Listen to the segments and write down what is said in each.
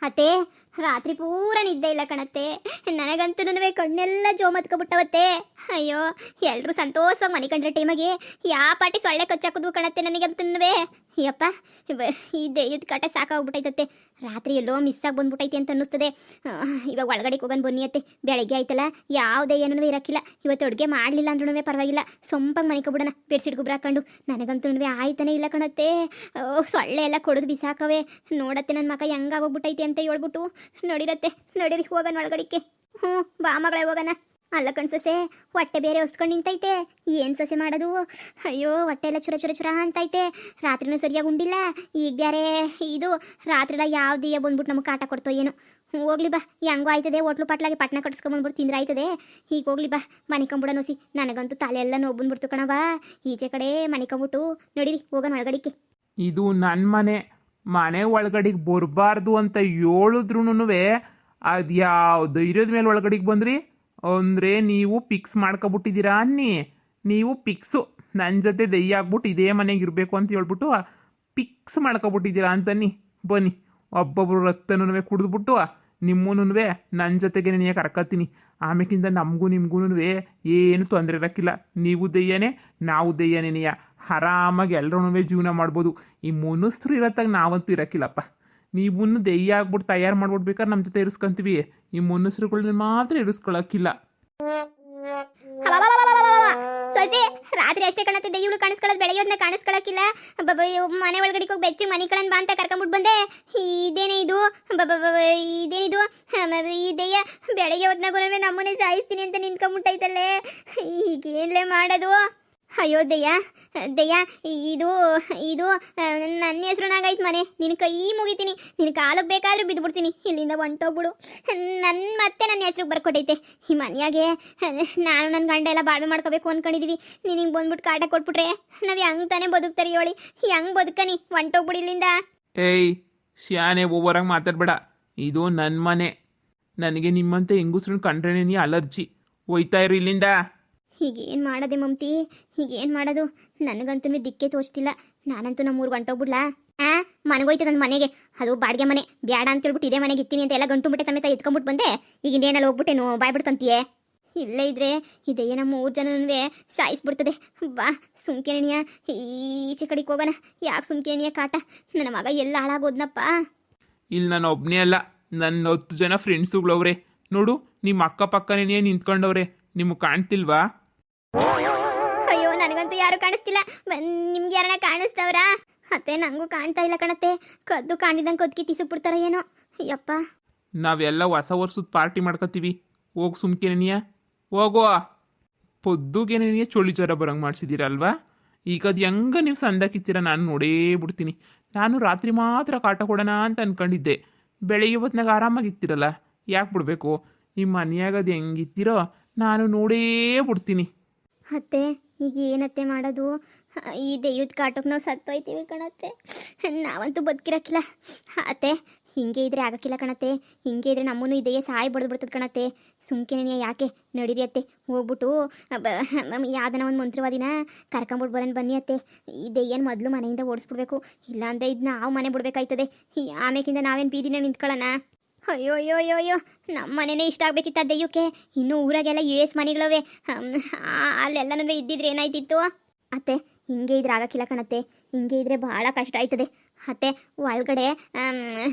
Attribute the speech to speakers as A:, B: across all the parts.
A: ಅತ್ತೆ ರಾತ್ರಿ ಪೂರ ನಿದ್ದೆ ಇಲ್ಲ ಕಣತ್ತೆ. ನನಗಂತೂ ಕಣ್ಣೆಲ್ಲ ಜೋಮತ್ಕೊಬಿಟ್ಟವತ್ತೆ. ಅಯ್ಯೋ ಎಲ್ರು ಸಂತೋಷವಾಗಿ ಮನೆ ಕಂಡ್ರೆ ಟೈಮಗೆ ಯಾವ ಪಾಟಿ ಸೊಳ್ಳೆ ಕಚ್ಚಾಕುದು ಕಣತ್ತೆ ನನಗಂತೂ. ಅಯ್ಯಪ್ಪ ಈ ದೆಯ್ಯದ ಕಾಟ ಸಾಕಾಗ್ಬಿಟ್ಟೈತತ್ತೆ. ರಾತ್ರಿ ಎಲ್ಲೋ ಮಿಸ್ ಆಗಿ ಬಂದ್ಬಿಟ್ಟೈತಿ ಅಂತ ಅನ್ನಿಸ್ತದೆ. ಇವಾಗ ಒಳಗಡೆಗೆ ಹೋಗೋಣ ಬನ್ನಿ ಅತ್ತೆ. ಬೆಳಗ್ಗೆ ಆಯ್ತಲ್ಲ ಯಾವ ದೆಯ್ಯನೂ ಇರಕ್ಕಿಲ್ಲ. ಇವತ್ತು ಅಡುಗೆ ಮಾಡಲಿಲ್ಲ ಅಂದ್ರೂ ಪರವಾಗಿಲ್ಲ, ಸೊಂಪಾಗಿ ಮನಿಕೊಬಿಡೋಣ ಬೆಡ್ಶೀಟ್ ಗೊಬ್ಬರ ಹಾಕೊಂಡು. ನನಗಂತೂ ಆಯ್ತಾನೆ ಇಲ್ಲ ಕಣತ್ತೆ. ಸೊಳ್ಳೆ ಎಲ್ಲ ಕೊಡೋದು ಬಿಸಾಕವೆ. ನೋಡತ್ತೆ ನನ್ನ ಮಗ ಹೆಂಗಾಗೋಗ್ಬಿಟ್ಟೈತಿ ಅಂತ ಹೇಳ್ಬಿಟ್ಟು. ನೋಡಿರತ್ತೆ ನೋಡಿರಿ, ಹೋಗೋಣ ಒಳಗಡಿಕೆ. ಬಾ ಮಗಳೇ ಹೋಗೋಣ. ಅಲ್ಲ ಕಣ್ಸಸೆ, ಹೊಟ್ಟೆ ಬೇರೆ ಹೊಸ್ಕೊಂಡು ನಿಂತೈತೆ. ಏನು ಸೊಸೆ ಮಾಡೋದು? ಅಯ್ಯೋ ಹೊಟ್ಟೆ ಎಲ್ಲ ಚುರ ಚುರ ಚುರ ಅಂತೈತೆ. ರಾತ್ರಿನೂ ಸರಿಯಾಗಿ ಉಂಡಿಲ್ಲ. ಈಗ ಬೇರೆ ಇದು ರಾತ್ರಿಲ್ಲ ಯಾವ ದೀಯ ಬಂದ್ಬಿಟ್ಟು ನಮಗೆ ಕಾಟ ಕೊಡ್ತೋ ಏನು. ಹೋಗ್ಲಿ ಬಾ, ಹೆಂಗೋ ಆಯ್ತದೆ. ಹೋಟ್ಲು ಪಟ್ಲಾಗಿ ಪಟ್ನ ಕಟ್ಸ್ಕೊಂಬಂದ್ಬಿಟ್ಟು ತಿಂದ್ರೆ ಆಯ್ತದೆ. ಈಗ ಹೋಗ್ಲಿ ಬಾ, ಮನಿಕೊಂಬಿಡ ನೋಸಿ. ನನಗಂತೂ ತಲೆ ಎಲ್ಲ ನೋವು ಬಂದ್ಬಿಡ್ತು ಕಣವ. ಈಚೆ ಕಡೆ ಮನಿಕೊಂಬಿಟ್ಟು ನೋಡಿರಿ ಹೋಗೋಣ ಒಳಗಡಿಕೆ.
B: ಇದು ನನ್ನ ಮನೆ ಒಳಗಡೆಗೆ ಬರಬಾರ್ದು ಅಂತ ಹೇಳಿದ್ರು ಅದು ಯಾವ ಧೈರ್ಯದ ಮೇಲೆ ಒಳಗಡೆಗೆ ಬಂದ್ರಿ ಅಂದರೆ ನೀವು ಪಿಕ್ಸ್ ಮಾಡ್ಕೊಬಿಟ್ಟಿದ್ದೀರಾ ಅನ್ನಿ. ನೀವು ಪಿಕ್ಸು ನನ್ನ ಜೊತೆ ದೆಯ್ಯ ಆಗ್ಬಿಟ್ಟು ಇದೇ ಮನೆಗೆ ಇರಬೇಕು ಅಂತ ಹೇಳ್ಬಿಟ್ಟು ಪಿಕ್ಸ್ ಮಾಡ್ಕೊಬಿಟ್ಟಿದ್ದೀರಾ ಅಂತನ್ನಿ. ಬನ್ನಿ, ಒಬ್ಬೊಬ್ರು ರಕ್ತನೂ ಕುಡಿದ್ಬಿಟ್ಟು ನಿಮ್ಮೂ ನನ್ನ ಜೊತೆಗೆ ನೀನು ಕರ್ಕತ್ತೀನಿ. ಆಮೇಕಿಂದ ನಮಗೂ ನಿಮಗೂ ಏನು ತೊಂದರೆ ಇರೋಕ್ಕಿಲ್ಲ. ನೀವು ದೆಯ್ಯನೇ, ನಾವು ದೆಯ್ಯನೇನೆಯ. ಆರಾಮಾಗಿ ಎಲ್ಲರೂ ಜೀವನ ಮಾಡ್ಬೋದು. ಈ ಮನುಷ್ಯರು ಇರತ್ತಾಗ ನಾವಂತೂ ಇರೋಕ್ಕಿಲ್ಲಪ್ಪ. ನೀವು ದೆಯ್ಯ ಆಗ್ಬಿಟ್ಟು ತಯಾರು ಮಾಡ್ಬಿಡ್ಬೇಕಾದ್ರೆ ನಮ್ಮ ಜೊತೆ ಇರಿಸ್ಕೊಂತೀವಿ. ಈ ಮನುಷ್ಯರುಗಳನ್ನ ಮಾತ್ರ ಇರಿಸ್ಕೊಳಕ್ಕಿಲ್ಲ.
A: ಸೊಸೆ ರಾತ್ರಿ ಅಷ್ಟೇ ಕಣತ್ತೆ ದೆಯ್ಯಗಳು ಕಾಣಿಸ್ಕೊಳ್ಳೋದು, ಬೆಳಗ್ಗೆಯವ್ರನ್ನ ಕಾಣಿಸ್ಕೊಳಕ್ಕಿಲ್ಲ. ಮನೆ ಒಳಗಡೆ ಹೋಗಿ ಬೆಚ್ಚಿ ಮನೆ ಕಳನ್ ಬಾ ಅಂತ ಕರ್ಕೊಂಡ್ಬಿಟ್ಟು ಬಂದೆ. ಇದೇನೇ ಇದು? ಇದೇನಿದು? ಈ ದೆಯ್ಯ ಬೆಳಗ್ಗೆ ಹೊತ್ನಾಗೂ ನಮ್ಮನೆ ಸಾಯಿಸ್ತೀನಿ ಅಂತ ನಿಂತ್ಕೊಂಡ್ಬಿಟ್ಟೈತಲ್ಲೇ. ಈಗೇನ್ಲೇ ಮಾಡೋದು? ಅಯ್ಯೋ ದೆಯ್ಯ ದೆಯ್ಯ, ಇದು ಇದು ನನ್ನ ಹೆಸ್ರುನಾಗೈತೆ ಮನೆ. ನಿನ್ನ ಕೈ ಮುಗಿತೀನಿ, ನಿನ್ನ ಕಾಲಕ್ಕೆ ಬೇಕಾದ್ರೂ ಬಿದ್ದುಬಿಡ್ತೀನಿ. ಇಲ್ಲಿಂದ ಹೊಂಟೋಗ್ಬಿಡು. ಮತ್ತೆ ನನ್ನ ಹೆಸ್ರಿಗೆ ಬರ್ಕೊಟ್ಟೈತೆ ಈ ಮನೆಯಾಗೆ. ನಾನು ನನ್ನ ಗಂಡ ಎಲ್ಲ ಬಾಳ್ವೆ ಮಾಡ್ಕೋಬೇಕು ಅಂದ್ಕೊಂಡಿದ್ದೀವಿ. ನೀನು ಹಿಂಗೆ ಬಂದ್ಬಿಟ್ಟು ಕಾಟ ಕೊಟ್ಬಿಟ್ರೆ ನಾವು ಹೆಂಗೆ ತಾನೇ ಬದುಕ್ತಾರೆ ಹೇಳಿ? ಹೆಂಗೆ ಬದುಕನಿ? ಹೊಂಟೋಗ್ಬಿಡು ಇಲ್ಲಿಂದ.
B: ಏಯ್ ಶಾನೆ ಓವರಾಗಿ ಮಾತಾಡಬೇಡ. ಇದು ನನ್ನ ಮನೆ. ನನಗೆ ನಿಮ್ಮಂತೆ ಹೆಂಗಸ್ರನ್ನ ಕಂಡ್ರೆ ನೀ ಅಲರ್ಜಿ. ಹೋಯ್ತಾ ಇರು ಇಲ್ಲಿಂದ.
A: ಹೀಗೇನು ಮಾಡೋದೆ ಮಮತಿ? ಹೀಗೇನು ಮಾಡೋದು? ನನಗಂತೂ ದಿಕ್ಕೆ ತೋಚ್ತಿಲ್ಲ. ನಾನಂತೂ ನಮ್ಮೂರ್ಗೆ ಹೊಂಟೋಗ್ಬಿಡ್ಲಾ? ಮನೆಗೋಯ್ತು ನನ್ನ ಮನೆಗೆ. ಅದು ಬಾಡಿಗೆ ಮನೆ ಬೇಡ ಅಂತ ಹೇಳ್ಬಿಟ್ಟು ಇದೇ ಮನೆಗೆ ಇರ್ತೀನಿ ಅಂತ ಎಲ್ಲ ಗಂಟು ಬಿಟ್ಟೆ ಸಮೇತ ಎತ್ಕೊಂಡ್ಬಿಟ್ಟು ಬಂದೆ. ಈಗ ಇನ್ನೇನಲ್ಲಿ ಹೋಗ್ಬಿಟ್ಟೇನು ಬಾಯ್ಬಿಡ್ತಂತೀಯೇ? ಇಲ್ಲೇ ಇದ್ರೆ ಇದೆಯೇ ನಮ್ಮ 3 ಜನನೂ ಸಾಯಿಸ್ಬಿಡ್ತದೆ. ಬಾ ಸುಮ್ಕೆಣಿಯ ಈಚೆ ಕಡೆಗೆ ಹೋಗೋಣ. ಯಾಕೆ ಸುಮ್ಕೆಣಿಯ ಕಾಟ? ನನ್ನ ಮಗ ಎಲ್ಲ ಹಾಳಾಗೋದ್ನಪ್ಪ.
B: ಇಲ್ಲಿ ನಾನು ಒಬ್ಬನೇ ಅಲ್ಲ, ನನ್ನ 10 ಜನ ಫ್ರೆಂಡ್ಸುಗಳವ್ರೆ. ನೋಡು, ನಿಮ್ಮ ಅಕ್ಕಪಕ್ಕನೇ ನಿಂತ್ಕೊಂಡವ್ರೆ. ನಿಮ್ಗೆ ಕಾಣ್ತಿಲ್ವಾ?
A: ಅಯ್ಯೋ ನನಗಂತೂ ಯಾರು ಕಾಣಿಸ್ತಿಲ್ಲ. ನಿಮ್ಗೆ ಯಾರನ್ನ ಕಾಣಿಸ್ತವ್ರಾ? ಅತ್ತೆ ನಂಗೂ ಕಾಣ್ತಾ ಇಲ್ಲ ಕಣತ್ತೆ. ಕದ್ದು ಕಾಣಿದಂಗೆ ಕದ್ಕಿ ತಿಸುಕ್ಬಿಡ್ತಾರ ಏನೋ. ಯಪ್ಪ,
B: ನಾವೆಲ್ಲ ಹೊಸ ವರ್ಷದ ಪಾರ್ಟಿ ಮಾಡ್ಕೊತೀವಿ. ಹೋಗಿ ಸುಮ್ಕೆನೆನಿಯ ಹೋಗೋ. ಪೊದ್ದುಗೆನೆನಿಯ ಚೋಳಿ ಜ್ವರ ಬರಂಗೆ ಮಾಡಿಸಿದ್ದೀರಲ್ವಾ? ಈಗ ಅದು ಹೆಂಗ ನೀವು ಸಂದಾಕಿತ್ತೀರ ನಾನು ನೋಡೇ ಬಿಡ್ತೀನಿ. ನಾನು ರಾತ್ರಿ ಮಾತ್ರ ಕಾಟ ಕೊಡೋಣ ಅಂತ ಅನ್ಕೊಂಡಿದ್ದೆ. ಬೆಳಗ್ಗೆ ಹೊತ್ನಾಗ ಆರಾಮಾಗಿರ್ತೀರಲ್ಲ, ಯಾಕೆ ಬಿಡಬೇಕು? ನಿಮ್ಮ ಮನೆಯಾಗ ಅದು ಹೆಂಗಿತ್ತೀರೋ ನಾನು ನೋಡೇ ಬಿಡ್ತೀನಿ.
A: ಅತ್ತೆ ಈಗ ಏನತ್ತೆ ಮಾಡೋದು? ಈ ದೆಯ್ಯದ ಕಾಟಕ್ಕೆ ನಾವು ಸತ್ತೋಯ್ತೀವಿ ಕಣತ್ತೆ. ನಾವಂತೂ ಬದುಕಿರಕ್ಕಿಲ್ಲ ಅತ್ತೆ. ಹಿಂಗೆ ಇದ್ರೆ ಆಗಕ್ಕಿಲ್ಲ ಕಣತ್ತೆ. ಹಿಂಗೆ ಇದ್ರೆ ನಮ್ಮನ್ನು ಈ ದೆಯ್ಯ ಸಾಯಿ ಬಡ್ದು ಕಣತ್ತೆ. ಸುಮ್ಕೆನೇ ಯಾಕೆ? ನಡೀರಿ ಅತ್ತೆ, ಹೋಗ್ಬಿಟ್ಟು ಯಾವ್ದನ ಒಂದು ಮಂತ್ರವಾದಿನ ಕರ್ಕೊಂಬಿಟ್ಟು ಬರೋಣ ಬನ್ನಿ ಅತ್ತೆ. ಈ ದೆಯ್ಯನ ಮೊದಲು ಮನೆಯಿಂದ ಓಡಿಸ್ಬಿಡ್ಬೇಕು. ಇಲ್ಲಾಂದರೆ ಇದು ನಾವು ಮನೆ ಬಿಡ್ಬೇಕಾಯ್ತದೆ. ಆಮೇಕಿಂದ ನಾವೇನು ಬೀದಿನ ನಿಂತ್ಕೊಳ್ಳೋಣ? ಅಯ್ಯೋ ಅಯ್ಯೋ ಅಯ್ಯೋ ಅಯ್ಯೋ, ನಮ್ಮ ಮನೆಯೇ ಇಷ್ಟ ಆಗಬೇಕಿತ್ತ ದೆಯ್ಯಕ್ಕೆ. ಇನ್ನೂ ಊರಾಗೆಲ್ಲ US ಮನೆಗಳವೆ. ಅಲ್ಲೆಲ್ಲನೂ ಇದ್ದಿದ್ರೆ ಏನಾಯ್ತಿತ್ತು ಅತ್ತೆ? ಹಿಂಗೆ ಇದ್ರೆ ಆಗಕ್ಕಿಲ್ಲ ಕಣತ್ತೆ. ಹಿಂಗೆ ಇದ್ರೆ ಭಾಳ ಕಷ್ಟ ಆಯ್ತದೆ ಅತ್ತೆ. ಒಳಗಡೆ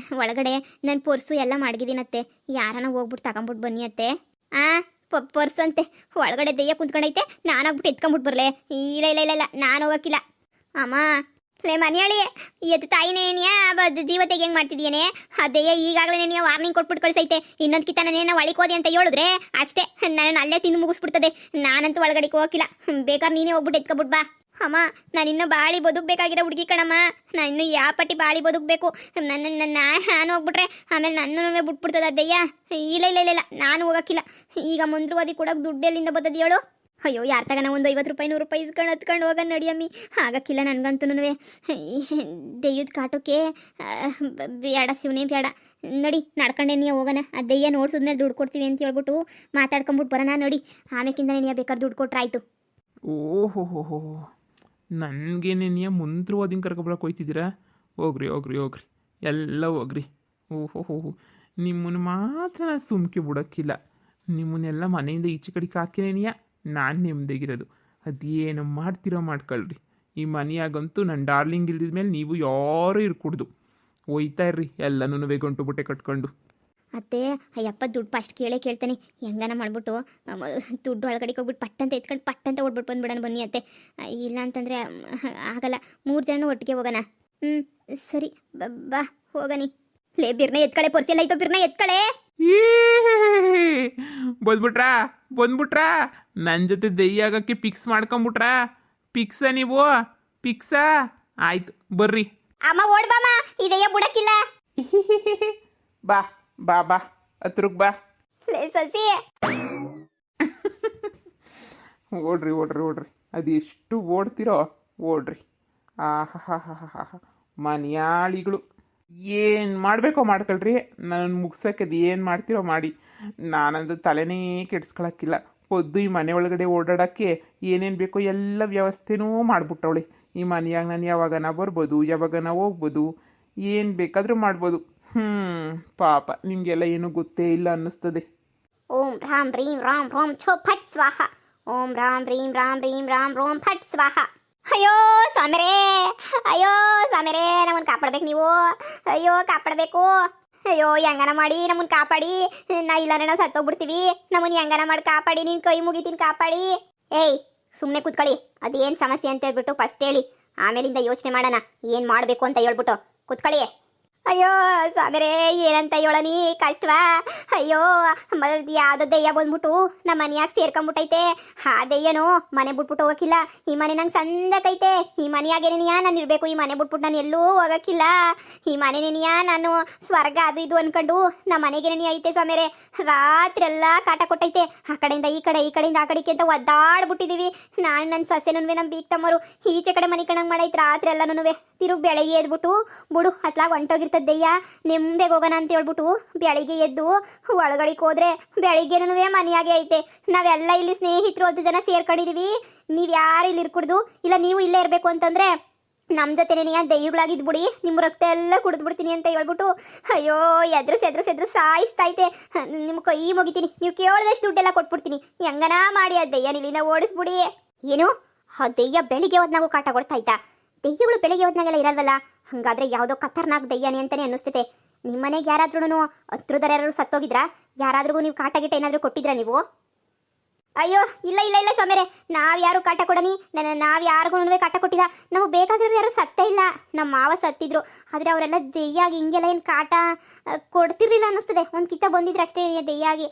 A: ನನ್ನ ಪರ್ಸು ಎಲ್ಲ ಮಡಗಿದ್ದೀನತ್ತೆ. ಯಾರನ್ನ ಹೋಗ್ಬಿಟ್ಟು ತಗೊಂಬಿಟ್ಟು ಬನ್ನಿ ಅತ್ತೆ. ಪರ್ಸ್ ಅಂತೆ, ಒಳಗಡೆ ದೆಯ್ಯ ಕುಂತ್ಕೊಂಡೈತೆ. ನಾನಾಗ್ಬಿಟ್ಟು ಎತ್ಕೊಂಬಿಟ್ಟು ಬರಲೆ? ಇಲ್ಲ ಇಲ್ಲ ಇಲ್ಲ ಇಲ್ಲ, ನಾನು ಹೋಗಕ್ಕಿಲ್ಲ. ಅಮ್ಮ ಲೇ ಮನೆಯಳಿ, ಎತ್ತು ತಾಯಿನೇನಿಯ ಜೀವತೆಗೆ ಹೆಂಗೆ ಮಾಡ್ತಿದ್ಯೇನೆ? ಅದೇಯ ಈಗಾಗಲೇ ನೀನು ವಾರ್ನಿಂಗ್ ಕೊಟ್ಬಿಟ್ಟು ಕಳಿಸೈತೆ. ಇನ್ನೊಂದು ಕಿತ್ತ ನಾನೇನ ಒಳಿಕೋದಿ ಅಂತ ಹೇಳಿದ್ರೆ ಅಷ್ಟೇ, ನಾನು ಅಲ್ಲೇ ತಿಂದು ಮುಗಿಸ್ಬಿಡ್ತದೆ. ನಾನಂತೂ ಒಳಗಡೆ ಹೋಗಿಲ್ಲ. ಬೇಕಾದ್ರೆ ನೀನೇ ಹೋಗ್ಬಿಟ್ಟು ಎತ್ಕೊಬಿಟ್ಟು ಬಾ. ಅಮ್ಮ ನಾನಿನ್ನೂ ಬಾಳಿ ಬದುಕಬೇಕಾಗಿರೋ ಹುಡುಗಿ ಕಣಮ್ಮ. ನಾನು ಇನ್ನೂ ಯಾವ ಪಟ್ಟಿ ಬಾಳಿ ಬದುಕಬೇಕು? ನಾನು ಹೋಗ್ಬಿಟ್ರೆ ಆಮೇಲೆ ನನ್ನೂ ಬಿಟ್ಬಿಡ್ತದ ದೆಯ್ಯ. ಇಲ್ಲ ಇಲ್ಲ ಇಲ್ಲ ಇಲ್ಲ, ನಾನು ಹೋಗಕ್ಕಿಲ್ಲ. ಈಗ ಮಂತ್ರವಾದಿ ಕೊಡೋಕೆ ದುಡ್ಡು ಎಲ್ಲಿಂದ ಬರ್ತದೆ ಹೇಳು? ಅಯ್ಯೋ ಯಾರ ತಗನ ಒಂದು 50 ರೂಪಾಯಿ 100 ರೂಪಾಯಿ ಇಸ್ಕೊಂಡು ಹತ್ಕೊಂಡು ಹೋಗೋಣ ನಡಿಯಮ್ಮಿ. ಆಗಕ್ಕಿಲ್ಲ ನನಗಂತೂ. ದೆಯ್ಯದ ಕಾಟಕ್ಕೆ ಬೇಡ ಶಿವನೇ ಬೇಡ. ನೋಡಿ ನಡ್ಕೊಂಡೆ ನೀ ಹೋಗೋಣ. ಆ ದೆಯ್ಯ ನೋಡ್ಸಿದ್ಮೇಲೆ ದುಡ್ಡು ಕೊಡ್ತೀವಿ ಅಂತ ಹೇಳ್ಬಿಟ್ಟು ಮಾತಾಡ್ಕೊಂಬಿಟ್ಟು ಬರೋಣ. ನೋಡಿ ಆಮೇಕಿಂದ ನೀನು ಬೇಕಾದ್ರೆ ದುಡ್ಡು ಕೊಟ್ರೆ ಆಯಿತು.
B: ಓಹೋ, ನನಗೇನೇ ನೀ ಮಂತ್ರವಾದಿನ ಕರ್ಕೊಬರಕ್ಕೆ ಹೋಯ್ತಿದ್ದೀರಾ? ಹೋಗ್ರಿ ಹೋಗ್ರಿ ಹೋಗ್ರಿ, ಎಲ್ಲ ಹೋಗ್ರಿ. ಓಹೋ, ನಿಮ್ಮನ್ನು ಮಾತ್ರ ನಾನು ಸುಮ್ಕೆ ಬಿಡೋಕ್ಕಿಲ್ಲ. ನಿಮ್ಮನ್ನೆಲ್ಲ ಮನೆಯಿಂದ ಈಚೆ ಕಡೆಗೆ ಹಾಕಿನೇನಿಯ ನಾನು ನೆಮ್ಮದಿಗಿರೋದು. ಅದೇನು ಮಾಡ್ತೀರೋ ಮಾಡ್ಕೊಳ್ರಿ. ಈ ಮನೆಯಾಗಂತೂ ನನ್ನ ಡಾರ್ಲಿಂಗ್ ಇಲ್ದಿದ ಮೇಲೆ ನೀವು ಯಾರೂ ಇರ್ಕೂಡ್ದು. ಒಯ್ತಾ ಇರ್ರಿ ಎಲ್ಲನೂ ಗಂಟು ಬುಟ್ಟೆ ಕಟ್ಕೊಂಡು.
A: ಅತ್ತೆ ಅಯ್ಯಪ್ಪ ದುಡ್ಡು ಫಸ್ಟ್ ಕೇಳ್ತಾನೆ. ಹೆಂಗನ ಮಾಡ್ಬಿಟ್ಟು ದುಡ್ಡು ಒಳಗಡೆಗೆ ಹೋಗ್ಬಿಟ್ಟು ಪಟ್ಟಂತ ಎತ್ಕೊಂಡು ಪಟ್ಟಂತ ಓಡ್ಬಿಟ್ಟು ಬಂದ್ಬಿಡೋಣ ಬನ್ನಿ ಅತ್ತೆ. ಇಲ್ಲ ಅಂತಂದರೆ ಆಗಲ್ಲ, 3 ಜನ ಒಟ್ಟಿಗೆ ಹೋಗೋಣ. ಸರಿ ಬಾ ಹೋಗನಿ. ಲೇ ಬಿರ್ನ ಎತ್ಕಳೆ, ಪೊರ್ಸಿಯಲ್ಲ ಐತೋ ಬಿರ್ನ ಎತ್ಕಳೆ.
B: ಬಂದ್ಬಿಟ್ರಾ ನನ್ನ ಜೊತೆ ದೆಯ್ಯ ಆಗಕ್ಕೆ ಫಿಕ್ಸ್ ಮಾಡ್ಕೊಂಬಿಟ್ರಾ? ಫಿಕ್ಸಾ ನೀವು? ಫಿಕ್ಸಾ? ಆಯ್ತು ಬರ್ರಿ.
A: ಅಮ್ಮ ಓಡ್ ಬಾಮ, ಇದೆಯಾ ಬುಡಕ್ಕಿಲ್ಲ.
B: ಬಾ ಬಾ ಬಾ ಹತ್ರಕ್ ಬಾ.
A: ಲೇ ಸಸಿ
B: ಓಡ್ರಿ ಅದೆಷ್ಟು ಓಡ್ತಿರೋ ಓಡ್ರಿ. ಆಹಾ ಮನ್ಯಾಳಿಗಳು ಏನು ಮಾಡಬೇಕೋ ಮಾಡ್ಕೊಳ್ರಿ. ನಾನು ಮುಗ್ಸಕ್ಕೆ ಅದು ಏನು ಮಾಡ್ತೀರೋ ಮಾಡಿ. ನಾನಂದು ತಲೆನೇ ಕೆಡಿಸ್ಕೊಳಕ್ಕಿಲ್ಲ. పొద్దు ಈ ಮನೆ ಒಳಗಡೆ ಓಡಾಡೋಕ್ಕೆ ಏನೇನು ಬೇಕೋ ಎಲ್ಲ ವ್ಯವಸ್ಥೆನೂ ಮಾಡಿಬಿಟ್ಟವಳೆ. ಈ ಮನೆಯಾಗ ನಾನು ಯಾವಾಗನ ಬರ್ಬೋದು, ಯಾವಾಗನ ಹೋಗ್ಬೋದು, ಏನು ಬೇಕಾದರೂ ಮಾಡ್ಬೋದು. ಪಾಪ ನಿಮಗೆಲ್ಲ ಏನೂ ಗೊತ್ತೇ ಇಲ್ಲ ಅನ್ನಿಸ್ತದೆ.
A: ಓಂ ರಾಮ್ ರೀಂ ರಾಮ್ ರೋಂ ಛೋ ಫಟ್ ಸ್ವಾಹ. ಓಂ ರಾಮ್ ರೀಂ ರಾಮ್ ರೀಂ ರಾಮ್ ರೋಂ ಫಟ್ ಸ್ವಾಹ. ಅಯ್ಯೋ ಸ್ವಾಮಿರೇ, ಅಯ್ಯೋ ಸ್ವಾಮಿರೇ, ನಮ್ಮನ್ನು ಕಾಪಾಡ್ಬೇಕು ನೀವು. ಅಯ್ಯೋ ಕಾಪಾಡಬೇಕು. ಅಯ್ಯೋ ಹೆಂಗನ ಮಾಡಿ ನಮ್ಮನ್ನು ಕಾಪಾಡಿ. ಇಲ್ಲಾಂದ್ರೆ ನಾವು ಸತ್ತೋಗ್ಬಿಡ್ತೀವಿ. ನಮ್ಮನ್ನು ಹೆಂಗನ ಮಾಡಿ ಕಾಪಾಡಿ. ನಿನ್ನ ಕೈ ಮುಗಿತೀನಿ ಕಾಪಾಡಿ. ಏಯ್ ಸುಮ್ಮನೆ ಕೂತ್ಕೊಳ್ಳಿ. ಅದೇನು ಸಮಸ್ಯೆ ಅಂತ ಹೇಳ್ಬಿಟ್ಟು ಫಸ್ಟ್ ಹೇಳಿ, ಆಮೇಲಿಂದ ಯೋಚನೆ ಮಾಡೋಣ ಏನು ಮಾಡಬೇಕು ಅಂತ ಹೇಳ್ಬಿಟ್ಟು. ಕೂತ್ಕೊಳ್ಳಿ. ಅಯ್ಯೋ ಸ್ವಾಮಿರೇ, ಏನಂತ ಹೇಳನಿ ಕಷ್ಟವಾ. ಅಯ್ಯೋ ಯಾವುದೋ ದೆಯ್ಯ ಬಂದ್ಬಿಟ್ಟು ನಮ್ಮ ಮನೆಯಾಗ ಸೇರ್ಕೊಂಡ್ಬಿಟ್ಟೈತೆ. ಆ ದೆಯ್ಯನೋ ಮನೆ ಬಿಟ್ಬಿಟ್ಟು ಹೋಗಕ್ಕಿಲ್ಲ. ಈ ಮನೆ ನಂಗೆ ಸಂದಕೈತೆ. ಈ ಮನೆಯಾಗೇನಿಯ ನಾನು ಇರಬೇಕು. ಈ ಮನೆ ಬಿಟ್ಬಿಟ್ಟು ನಾನು ಎಲ್ಲೂ ಹೋಗಕ್ಕಿಲ್ಲ. ಈ ಮನೆನೇನಿಯ ನಾನು ಸ್ವರ್ಗ ಅದು ಇದು ಅನ್ಕೊಂಡು ನಮ್ಮ ಮನೆಗೇನೇನಿ ಐತೆ ಸ್ವಾಮಿರೇ. ರಾತ್ರಿ ಎಲ್ಲ ಕಾಟ ಕೊಟ್ಟೈತೆ. ಆ ಕಡೆಯಿಂದ ಈ ಕಡೆ, ಈ ಕಡೆಯಿಂದ ಆ ಕಡೆಗೆ ಅಂತ ಒದ್ದಾಡ್ಬಿಟ್ಟಿದ್ದೀವಿ. ನಾನು ನನ್ನ ಸೊಸೆನೂ ನಮ್ಮ ಬೀಗ್ ತಮ್ಮರು ಈಚೆ ಕಡೆ ಮನೆ ಕಣಂಗೆ ಮಾಡೈತೆ. ರಾತ್ರಿ ಎಲ್ಲನೂ ತಿರುಗಿ ಬೆಳಗ್ಗೆ ಎದ್ಬಿಟ್ಟು ಬುಡು ಹತ್ಲಾಗ ಹೊಂಟೋಗಿರ್ತದೆ ದೆಯ್ಯ. ನೆಮ್ಮದಿಗೆ ಹೋಗೋಣ ಅಂತ ಹೇಳ್ಬಿಟ್ಟು ಬೆಳಿಗ್ಗೆ ಎದ್ದು ಒಳಗಡೆಗೆ ಹೋದ್ರೆ ಬೆಳಿಗ್ಗೆನೂ ಮನೆಯಾಗೆ ಐತೆ. ನಾವೆಲ್ಲ ಇಲ್ಲಿ ಸ್ನೇಹಿತರು 10 ಜನ ಸೇರ್ಕೊಂಡಿದೀವಿ. ನೀವು ಯಾರು ಇಲ್ಲಿ ಇರ್ಕೂಡ್ದು. ಇಲ್ಲ ನೀವು ಇಲ್ಲೇ ಇರಬೇಕು ಅಂತಂದ್ರೆ ನಮ್ಮ ಜೊತೆನೇ ದೆಯ್ಯಗಳಾಗಿದ್ಬಿಡಿ. ನಿಮ್ಮ ರಕ್ತ ಎಲ್ಲ ಕುಡಿದ್ಬಿಡ್ತೀನಿ ಅಂತ ಹೇಳ್ಬಿಟ್ಟು ಅಯ್ಯೋ ಎದ್ರು ಸಾಯಿಸ್ತೈತೆ. ನಿಮ್ಮ ಕೈ ಮುಗಿತೀನಿ. ನೀವು ಕೇಳಿದಷ್ಟು ದುಡ್ಡೆಲ್ಲ ಕೊಟ್ಬಿಡ್ತೀನಿ. ಹೆಂಗನ ಮಾಡಿ ಆ ದೆಯ್ಯ ಇಲ್ಲಿಂದ ಓಡಿಸ್ಬಿಡಿ. ಏನು ಆ ದೆಯ್ಯ ಬೆಳಿಗ್ಗೆ ಹೊತ್ನಾಗೂ ಕಾಟ ಕೊಡ್ತಾಯ್ತಾ? ದೆಯ್ಯಗಳು ಬೆಳಿಗ್ಗೆ ಹೊತ್ನಾಗೆಲ್ಲ ಇರಲ್ವಲ್ಲ. ಹಾಗಾದ್ರೆ ಯಾವುದೋ ಖತರ್ನಾಕ್ ದೆಯ್ಯನೇ ಅಂತಾನೆ ಅನ್ನಿಸ್ತೈತೆ. ನಿಮ್ಮ ಮನೆಗೆ ಯಾರಾದ್ರೂ ಹತ್ರದರ ಯಾರು ಸತ್ತೋಗಿದ್ರಾ? ಯಾರಾದ್ರೂ ನೀವು ಕಾಟ ಗಿಟ ಏನಾದರೂ ಕೊಟ್ಟಿದ್ರಾ ನೀವು? ಅಯ್ಯೋ ಇಲ್ಲ ಸ್ವಾಮಿರೇ, ನಾವು ಯಾರು ಕಾಟ ಕೊಡನಿ. ನಾವು ಯಾರಿಗೂ ಕಾಟ ಕೊಟ್ಟಿಲ್ಲ. ನಮಗೆ ಬೇಕಾಗಿರೋ ಯಾರು ಸತ್ತೇ ಇಲ್ಲ. ನಮ್ಮ ಮಾವ ಸತ್ತಿದ್ರು. ಆದರೆ ಅವರೆಲ್ಲ ದೆಯ್ಯಾಗಿ ಹಿಂಗೆಲ್ಲ ಏನು ಕಾಟ ಕೊಡ್ತಿರ್ಲಿಲ್ಲ ಅನ್ನಿಸ್ತದೆ. ಒಂದು ಕಿತ್ತ ಬಂದಿದ್ರೆ ಅಷ್ಟೇ ದೆಯ್ಯಾಗಿ.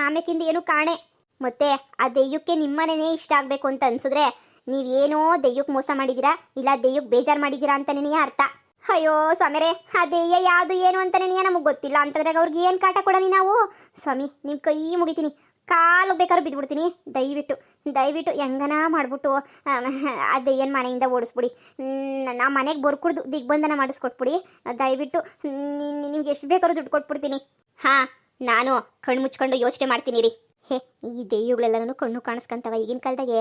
A: ಆಮೇಕಿಂದ ಏನು ಕಾಣೆ. ಮತ್ತೆ ಆ ದೆಯ್ಯಕ್ಕೆ ನಿಮ್ಮನೇ ಇಷ್ಟ ಆಗಬೇಕು ಅಂತ ಅನ್ಸಿದ್ರೆ ನೀವೇನೋ ದೆಯ್ಯಕ್ಕೆ ಮೋಸ ಮಾಡಿದ್ದೀರಾ, ಇಲ್ಲ ದೆಯ್ಯಕ್ಕೆ ಬೇಜಾರು ಮಾಡಿದ್ದೀರಾ ಅಂತನೇ ಅರ್ಥ. ಅಯ್ಯೋ ಸ್ವಾಮಿರೇ, ಆ ದೆಯ್ಯ ಯಾವುದು ಏನು ಅಂತನೇ ನಮಗೆ ಗೊತ್ತಿಲ್ಲ ಅಂತಂದ್ರೆ ಅವ್ರಿಗೆ ಏನು ಕಾಟ ಕೊಡಲಿ ನಾವು? ಸ್ವಾಮಿ ನಿಮ್ಮ ಕೈ ಮುಗಿತೀನಿ, ಕಾಲು ಬೇಕಾದ್ರೂ ಬಿದ್ದುಬಿಡ್ತೀನಿ. ದಯವಿಟ್ಟು ಹೆಂಗನ ಮಾಡಿಬಿಟ್ಟು ಆ ದೆಯ್ಯನ ಮನೆಯಿಂದ ಓಡಿಸ್ಬಿಡಿ. ನಾ ಮನೆಗೆ ಬರ್ಕುಡ್ದು ದಿಗ್ಬಂಧನ ಮಾಡಿಸ್ಕೊಟ್ಬಿಡಿ ದಯವಿಟ್ಟು. ನಿಮ್ಗೆ ಎಷ್ಟು ಬೇಕಾದ್ರೂ ದುಡ್ಡು ಕೊಟ್ಬಿಡ್ತೀನಿ. ಹಾಂ, ನಾನು ಕಣ್ಣು ಮುಚ್ಕೊಂಡು ಯೋಚನೆ ಮಾಡ್ತೀನಿ ರೀ. ಈ ದೆಯ್ಯಗಳೆಲ್ಲನೂ ಕಣ್ಣು ಕಾಣಿಸ್ಕೊಂತವ ಈಗಿನ ಕಾಲದಾಗೆ.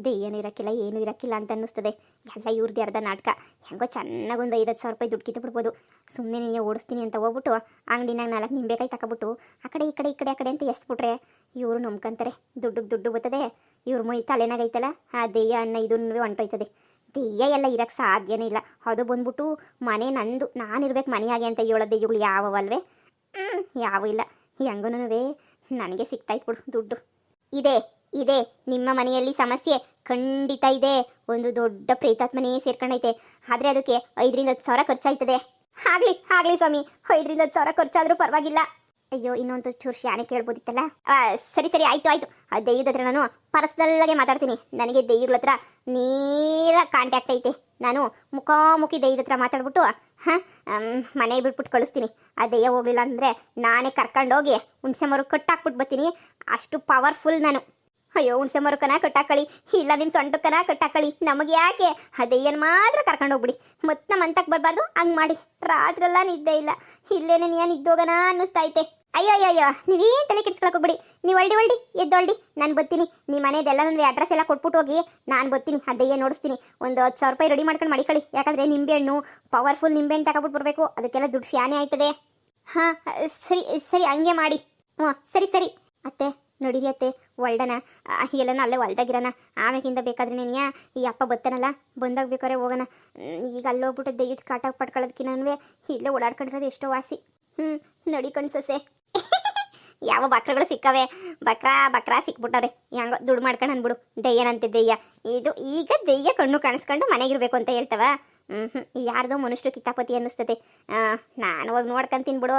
A: ದೆಯ್ಯನೂ ಇರೋಕ್ಕಿಲ್ಲ, ಏನೂ ಇರೋಕ್ಕಿಲ್ಲ ಅಂತ ಅನ್ನಿಸ್ತದೆ. ಎಲ್ಲ ಇವ್ರದ್ದೇ ಅರ್ಧ ನಾಟಕ. ಹೆಂಗೋ ಚೆನ್ನಾಗಿ ಒಂದು 5,000 ರೂಪಾಯಿ ದುಡ್ಡು ಕಿತ್ತು ಬಿಡ್ಬೋದು. ಸುಮ್ಮನೆ ನೀನು ಓಡಿಸ್ತೀನಿ ಅಂತ ಹೋಗ್ಬಿಟ್ಟು ಅಂಗಡಿನಾಗ 4 ನಿಂಬೆಕಾಯಿ ತಗೊಬಿಟ್ಟು ಆ ಕಡೆ ಈ ಕಡೆ ಅಂತ ಎಸ್ಬಿಟ್ರೆ ಇವರು ನಂಬ್ಕೊಂತಾರೆ. ದುಡ್ಡು ಬರ್ತದೆ. ಇವ್ರ ಮೈ ತಲೆನಾಗೈತಲ್ಲ, ಆ ದೆಯ್ಯ ಅನ್ನ ಇದನ್ನು ಹೊಂಟೋಯ್ತದೆ. ದೆಯ್ಯ ಎಲ್ಲ ಇರೋಕ್ಕೆ ಸಾಧ್ಯನೇ ಇಲ್ಲ. ಅದು ಬಂದ್ಬಿಟ್ಟು ಮನೆ ನಂದು, ನಾನಿರ್ಬೇಕು ಮನೆಯಾಗೆ ಅಂತ ಹೇಳೋ ದೆಯ್ಯಗಳು ಯಾವಲ್ವೇ? ಯಾವ ಇಲ್ಲ. ಹೆಂಗೂ ನನಗೆ ಸಿಗ್ತಾಯ್ತು ಬಿಡು ದುಡ್ಡು. ಇದೆ ನಿಮ್ಮ ಮನೆಯಲ್ಲಿ ಸಮಸ್ಯೆ ಖಂಡಿತ ಇದೆ. ಒಂದು ದೊಡ್ಡ ಪ್ರೇತಾತ್ಮನೇ ಸೇರ್ಕೊಂಡೈತೆ. ಆದರೆ ಅದಕ್ಕೆ 5,000 10,000 ಖರ್ಚಾಯ್ತದೆ. ಆಗಲಿ ಸ್ವಾಮಿ, 5,000 10,000 ಖರ್ಚಾದರೂ ಪರವಾಗಿಲ್ಲ. ಅಯ್ಯೋ ಇನ್ನೊಂದು ಚೂರು ಶಾನೆ ಕೇಳ್ಬೋದಿತ್ತಲ್ಲ. ಸರಿ ಆಯ್ತು. ಆ ದೆಯ್ಯದ ಹತ್ರ ನಾನು ಪರ್ಸ್ನಲ್ಲಾಗೆ ಮಾತಾಡ್ತೀನಿ. ನನಗೆ ದೆಯ್ಯಗಳ ಹತ್ರ ನೇರ ಕಾಂಟ್ಯಾಕ್ಟ್ ಐತೆ. ನಾನು ಮುಖಾಮುಖಿ ದೆಯ್ಯದ ಹತ್ರ ಮಾತಾಡ್ಬಿಟ್ಟು ಮನೆ ಬಿಟ್ಬಿಟ್ಟು ಕಳಿಸ್ತೀನಿ. ಆ ದೆಯ್ಯ ಹೋಗ್ಲಿಲ್ಲ ಅಂದರೆ ನಾನೇ ಕರ್ಕೊಂಡೋಗಿ ಹುಣಸೆ ಮರ ಕಟ್ಟಾಕ್ಬಿಟ್ಟು ಬರ್ತೀನಿ. ಅಷ್ಟು ಪವರ್ಫುಲ್ ನಾನು. ಅಯ್ಯೋ ಹುಣಸೆ ಮರಕ್ಕನ ಕಟ್ಟಾಕಳಿ, ಇಲ್ಲ ನಿಮ್ಮ ಸೊಂಟಕ್ಕನ ಕಟ್ಟಾಕಳಿ, ನಮಗೆ ಯಾಕೆ? ಆ ದೆಯ್ಯನ ಮಾತ್ರ ಕರ್ಕೊಂಡು ಹೋಗ್ಬಿಡಿ. ಮತ್ತೆ ನಮ್ಮ ಅಂತಕ್ಕೆ ಬರಬಾರ್ದು. ಹಂಗೆ ಮಾಡಿ. ರಾತ್ರೆಲ್ಲ ನಿದ್ದೆ ಇಲ್ಲ. ಇಲ್ಲೇನೆ ನೀನು ನಿದ್ದೋಗನ ಅನ್ನಿಸ್ತೈತೆ. ಅಯ್ಯೋ ನೀವೇನು ತಲೆ ಕೆಡ್ಸ್ಕೊಳಕ್ಕೆ ಹೋಗ್ಬಿಡಿ. ನೀವು ಹೊಲ್ಡಿ ಎದ್ದೊಳ್ಡಿ, ನಾನು ಬರ್ತೀನಿ. ನಿಮ್ಮ ಮನೆಯದೆಲ್ಲ ನನಗೆ ಅಡ್ರೆಸ್ ಎಲ್ಲ ಕೊಟ್ಬಿಟ್ಟು ಹೋಗಿ ನಾನು ಬರ್ತೀನಿ. ಆ ದೆಯ್ಯ ನೋಡಿಸ್ತೀನಿ. ಒಂದು 10,000 ರೂಪಾಯಿ ರೆಡಿ ಮಾಡ್ಕೊಂಡು ಮಾಡಿಕೊಳ್ಳಿ. ಯಾಕಂದರೆ ನಿಂಬೆಹಣ್ಣು, ಪವರ್ಫುಲ್ ನಿಂಬೆಹಣ್ಣು ತಗೊಬಿಟ್ಟು ಬರಬೇಕು. ಅದಕ್ಕೆಲ್ಲ ದುಡ್ಡು ಶಾನೆ ಆಯ್ತದೆ. ಹಾಂ ಸರಿ ಸರಿ ಹಂಗೆ ಮಾಡಿ. ಹ್ಞೂ ಸರಿ ಸರಿ ಅತ್ತೆ ನೋಡಿರಿ ಅತ್ತೆ ಒಳ್ಡನ ಎಲ್ಲನ ಅಲ್ಲೇ ಹೊಲ್ದಾಗಿರೋಣ. ಆಮೇಕಿಂದ ಬೇಕಾದ್ರೆ ನೀನು ಈ ಅಪ್ಪ ಬರ್ತಾನಲ್ಲ ಬಂದಾಗ ಬೇಕಾದ್ರೆ ಹೋಗೋಣ. ಈಗ ಅಲ್ಲೋಗ್ಬಿಟ್ಟು ದೆಯ್ಯದ ಕಾಟ ಪಡ್ಕೊಳ್ಳೋದಕ್ಕಿನೂ ಇಲ್ಲೇ ಓಡಾಡ್ಕೊಂಡಿರೋದು ಎಷ್ಟೋ ವಾಸಿ. ನೋಡಿ ಕಣ್ಸಸೆ ಯಾವ ಬಕ್ರಗಳು ಸಿಕ್ಕವೆ. ಬಕ್ರ ಸಿಕ್ಬಿಟ್ಟವ್ರೆ. ಹೆಂಗೋ ದುಡ್ಡು ಮಾಡ್ಕೊಂಡು ಅಂದ್ಬಿಡು. ದೆಯ್ಯನಂತೆ ದೆಯ್ಯ ಇದು. ಈಗ ದೆಯ್ಯ ಕಣ್ಣು ಕಾಣಿಸ್ಕೊಂಡು ಮನೆಗಿರ್ಬೇಕು ಅಂತ ಹೇಳ್ತವ. ಯಾರ್ದೋ ಮನುಷ್ಯರು ಕಿತಾಪತಿ ಅನ್ನಿಸ್ತದೆ. ನಾನು ಹೋಗಿ ನೋಡ್ಕೊಂತೀನಿ ಬಿಡು.